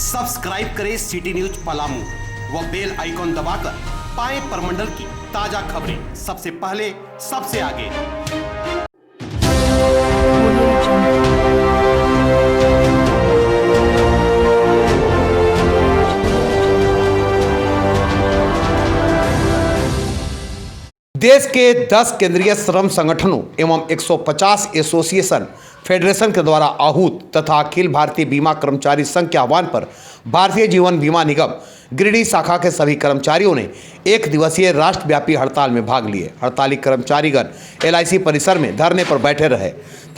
Subscribe करें city news Palamu व bell icon दबाकर पाएं परमंडल की ताजा खबरें सबसे पहले सबसे आगे। देश के 10 केंद्रीय श्रम संगठनों एवं 150 एसोसिएशन फेडरेशन के द्वारा आहूत तथा अखिल भारतीय बीमा कर्मचारी संघ के आह्वान पर भारतीय जीवन बीमा निगम गिरिडीह शाखा के सभी कर्मचारियों ने एक दिवसीय राष्ट्रव्यापी हड़ताल में भाग लिए। हड़ताली कर्मचारीगण LIC परिसर में धरने पर बैठे रहे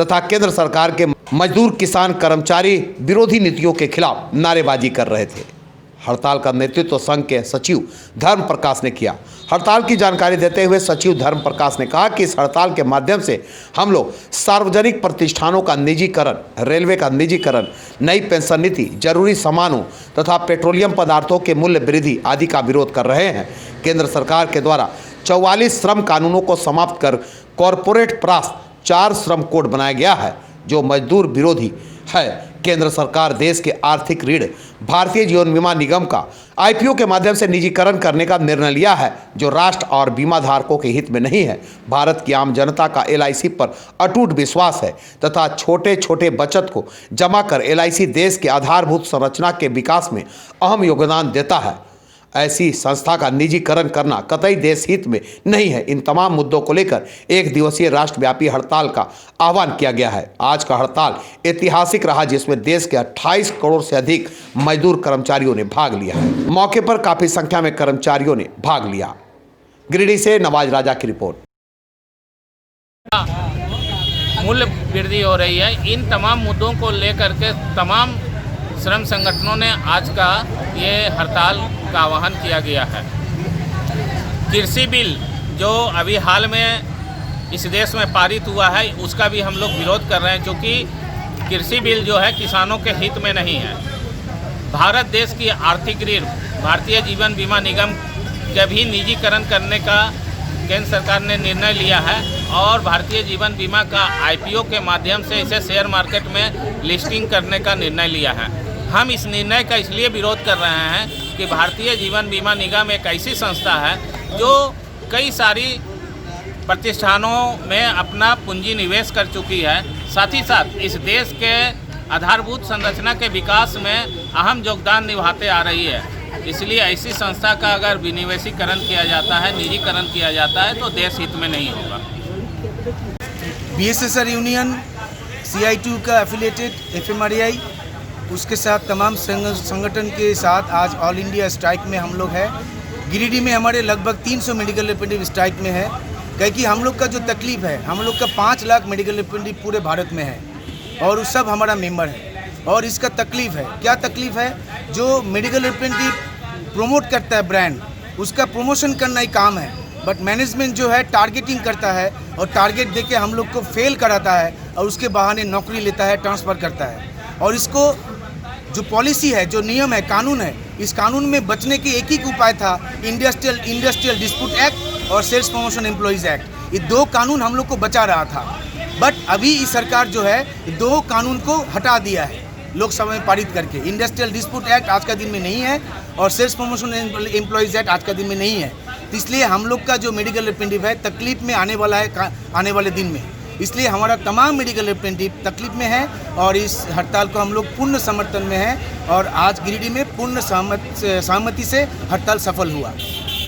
तथा केंद्र सरकार के मजदूर किसान कर्मचारी विरोधी नीतियों के खिलाफ नारेबाजी कर रहे थे। हड़ताल का नेतृत्व संघ के सचिव धर्म प्रकाश ने किया। हड़ताल की जानकारी देते हुए सचिव धर्म प्रकाश ने कहा कि इस हड़ताल के माध्यम से हम लोग सार्वजनिक प्रतिष्ठानों का निजीकरण, रेलवे का निजीकरण, नई पेंशन नीति, जरूरी सामानों तथा पेट्रोलियम पदार्थों के मूल्य वृद्धि आदि का विरोध कर रहे हैं। केंद्र सरकार के द्वारा 44 श्रम कानूनों को समाप्त कर कॉरपोरेट परास्त 4 श्रम कोड बनाया गया है जो मजदूर विरोधी है। केंद्र सरकार देश के आर्थिक रीढ़ भारतीय जीवन बीमा निगम का IPO के माध्यम से निजीकरण करने का निर्णय लिया है जो राष्ट्र और बीमा धारकों के हित में नहीं है। भारत की आम जनता का LIC पर अटूट विश्वास है तथा छोटे छोटे बचत को जमा कर LIC देश के आधारभूत संरचना के विकास में अहम योगदान देता है। ऐसी संस्था का निजीकरण करना कतई देश हित में नहीं है। इन तमाम मुद्दों को लेकर एक दिवसीय राष्ट्रव्यापी हड़ताल का आह्वान किया गया है। आज का हड़ताल ऐतिहासिक रहा जिसमें देश के 28 करोड़ से अधिक मजदूर कर्मचारियों ने भाग लिया है। मौके पर काफी संख्या में कर्मचारियों ने भाग लिया। गिरिडीह से नवाज राजा की रिपोर्ट। मूल्य वृद्धि हो रही है, इन तमाम मुद्दों को लेकर के तमाम श्रम संगठनों ने आज का ये हड़ताल का आह्वान किया गया है। कृषि बिल जो अभी हाल में इस देश में पारित हुआ है उसका भी हम लोग विरोध कर रहे हैं क्योंकि कृषि बिल जो है किसानों के हित में नहीं है। भारत देश की आर्थिक रीढ़ भारतीय जीवन बीमा निगम का भी निजीकरण करने का केंद्र सरकार ने निर्णय लिया है और भारतीय जीवन बीमा का IPO के माध्यम से इसे शेयर मार्केट में लिस्टिंग करने का निर्णय लिया है। हम इस निर्णय का इसलिए विरोध कर रहे हैं कि भारतीय जीवन बीमा निगम एक ऐसी संस्था है जो कई सारी प्रतिष्ठानों में अपना पूंजी निवेश कर चुकी है, साथ ही साथ इस देश के आधारभूत संरचना के विकास में अहम योगदान निभाते आ रही है। इसलिए ऐसी संस्था का अगर विनिवेशीकरण किया जाता है, निजीकरण किया जाता है तो देश हित में नहीं होगा। BSSR यूनियन CI2 का एफिलिएटेड FMRI उसके साथ तमाम संगठन के साथ आज ऑल इंडिया स्ट्राइक में हम लोग हैं। गिरिडीह में हमारे लगभग 300 मेडिकल रिप्रेजेंटेटिव स्ट्राइक में है क्योंकि हम लोग का जो तकलीफ है, हम लोग का 5 लाख मेडिकल रिप्रेजेंटेटिव पूरे भारत में है और उस सब हमारा मेंबर है और इसका तकलीफ है। क्या तकलीफ है? जो मेडिकल रिप्रेजेंटेटिव प्रोमोट करता है ब्रांड, उसका प्रमोशन करना ही काम है, बट मैनेजमेंट जो है टारगेटिंग करता है और टारगेट देके हम लोग को फेल कराता है और उसके बहाने नौकरी लेता है, ट्रांसफ़र करता है। और इसको जो पॉलिसी है, जो नियम है, कानून है, इस कानून में बचने की एक ही उपाय था इंडस्ट्रियल डिस्प्यूट एक्ट और सेल्स प्रमोशन एम्प्लॉयज़ एक्ट। ये 2 कानून हम लोग को बचा रहा था, बट अभी इस सरकार जो है 2 कानून को हटा दिया है लोकसभा में पारित करके। इंडस्ट्रियल डिस्प्यूट एक्ट आज का दिन में नहीं है और सेल्स प्रमोशन एम्प्लॉयज़ एक्ट आज का दिन में नहीं है। तो इसलिए हम लोग का जो मेडिकल रिप्रेजेंटेटिव है तकलीफ में आने वाला है आने वाले दिन में, इसलिए हमारा तमाम मेडिकल रिप्रेजेंटेटिव तकलीफ में है और इस हड़ताल को हम लोग पूर्ण समर्थन में हैं और आज गिरिडीह में पूर्ण सहमति से हड़ताल सफल हुआ।